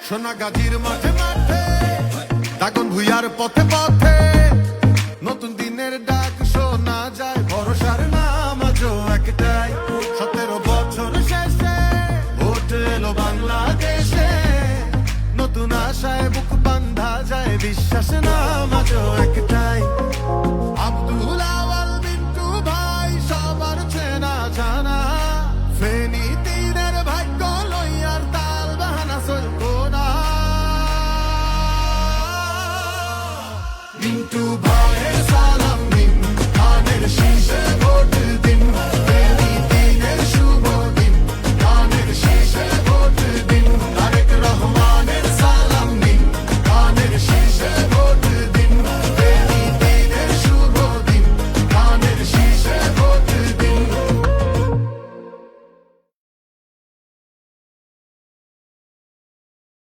সোনাগাজীর মাঠে মাঠে, দাগন ভুইয়ার পথে পথে, নতুন দিনের ডাক শোনা যায়, ভরসার নাম আজও একটাই। 17 বছর শেষে ভোট এলো বাংলাদেশে, নতুন আশায় বুক বান্ধা যায়, বিশ্বাস নাম আজও